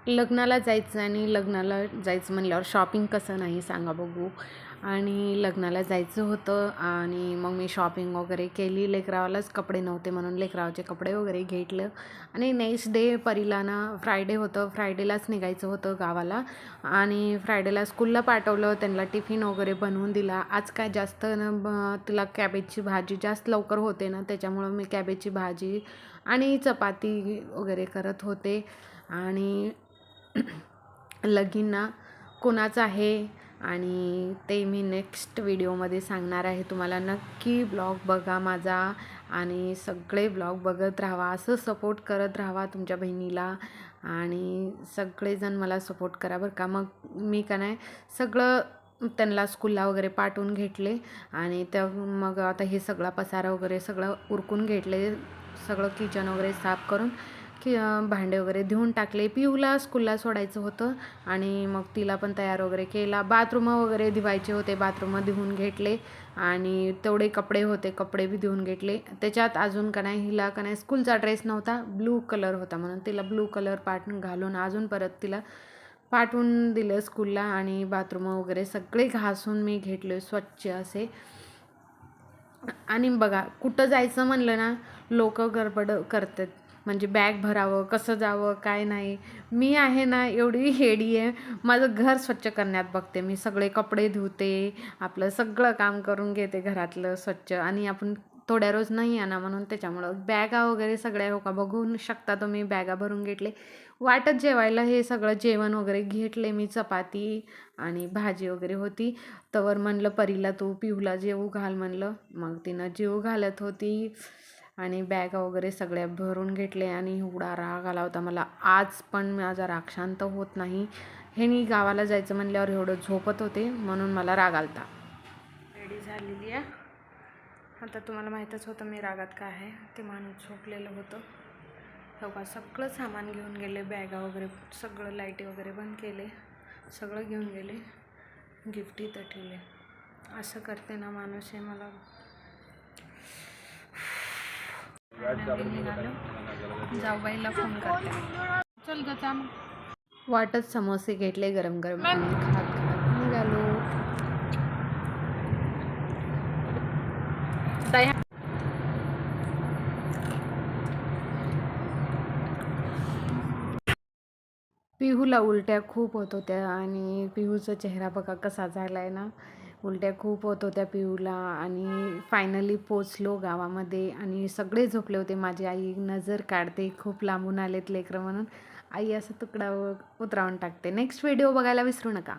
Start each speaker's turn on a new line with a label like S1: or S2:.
S1: लग्नाला जायचं आणि लग्नाला जायचं म्हणल्यावर शॉपिंग कसं नाही सांगा बघू. आणि लग्नाला जायचं होतं आणि मग मी शॉपिंग वगैरे केली. लेकरावालाच कपडे नव्हते म्हणून लेकरावाचे कपडे वगैरे घेतलं. आणि नेक्स्ट डे परीला ना फ्रायडे होतं, फ्रायडेलाच निघायचं होतं गावाला. आणि फ्रायडेला स्कूलला पाठवलं, त्यांना टिफिन वगैरे बनवून दिला. आज काय जास्त ना तिला कॅबेजची भाजी जास्त लवकर होते ना, त्याच्यामुळं मी कॅबेजची भाजी आणि चपाती वगैरे करत होते. आणि लगीन ना कोणाचं आहे आणि ते मी नेक्स्ट व्हिडिओमध्ये सांगणार आहे. तुम्हाला नक्की ब्लॉग बघा माझा आणि सगळे ब्लॉग बघत राहा, असं सपोर्ट करत राहा तुमच्या बहिणीला. आणि सगळेजण मला सपोर्ट करा बरं का. मग मी का नाही सगळं त्यांना स्कूलला वगैरे पाठवून घेतले. आणि मग आता हे सगळा पसारा वगैरे सगळं उरकून घेतले, सगळं किचन वगैरे साफ करून की भांडे वगैरे धुवून टाकले. पिऊला स्कूलला सोडायचं होतं आणि मग तिला पण तयार वगैरे केला. बाथरूम वगैरे धुवायचे होते, बाथरूम धुवून घेतले. आणि तेवढे कपडे होते, कपडे बी धुवून घेतले. त्याच्यात अजून का नाही हिला का नाही स्कूलचा ड्रेस नव्हता, ब्लू कलर होता म्हणून तिला ब्लू कलर घालून अजून परत तिला पाठवून दिलं स्कूलला. आणि बाथरूम वगैरे सगळे घासून मी घेतले स्वच्छ असे. आणि बघा कुठं जायचं म्हणलं ना लोक गडबड करतात, म्हणजे बॅग भरावं, कसं जावं काय नाही. मी आहे ना एवढी हेडी आहे, माझं घर स्वच्छ करण्यात बघते मी. सगळे कपडे धुते, आपलं सगळं काम करून घेते घरातलं स्वच्छ. आणि आपण थोड्या रोज नाही आहे ना म्हणून त्याच्यामुळं बॅगा वगैरे सगळ्या हो का बघू शकता तुम्ही, बॅगा भरून घेतले. वाटत जेवायला हे सगळं जेवण वगैरे घेतले मी, चपाती आणि भाजी वगैरे होती. तवर म्हणलं परीला तू पिऊला जेवू घाल म्हणलं. मग तिनं जेवू घालत होती आणि बॅगा वगैरे सगळ्या भरून घेतले. आणि एवढा राग आला होता मला आज, पण माझा राग शांत होत नाही. ह्यानी गावाला जायचं म्हणल्यावर एवढं झोपत होते म्हणून मला राग आलता. रेडी झालेली आहे आता. तुम्हाला माहीतच होतं मी रागात काय आहे ते. माणूस झोपलेलं होतं. हो का सगळं सामान घेऊन गेले, बॅगा वगैरे सगळं, लाईटी वगैरे बंद केले, सगळं घेऊन गेले. गिफ्ट इथं ठेवले. असं करते ना माणूस हे मला. निघालो, जाऊबाईला फोन करते. चल ग जा. वाटत समोसे घेतले गरम गरम आणि खात खात निघालो. पिहूला उलट्या खूप होत होत्या आणि पिहूचा चेहरा बघा कसा झाला आहे ना. उलट्या खूप होत होत्या पिहूला. आणि फायनली पोचलो गावामध्ये आणि सगळे झोपले होते. माझी आई नजर काढते, खूप लांबून आलेत लेकरं म्हणून आई असं तुकडा उतरावून टाकते. नेक्स्ट व्हिडिओ बघायला विसरू नका.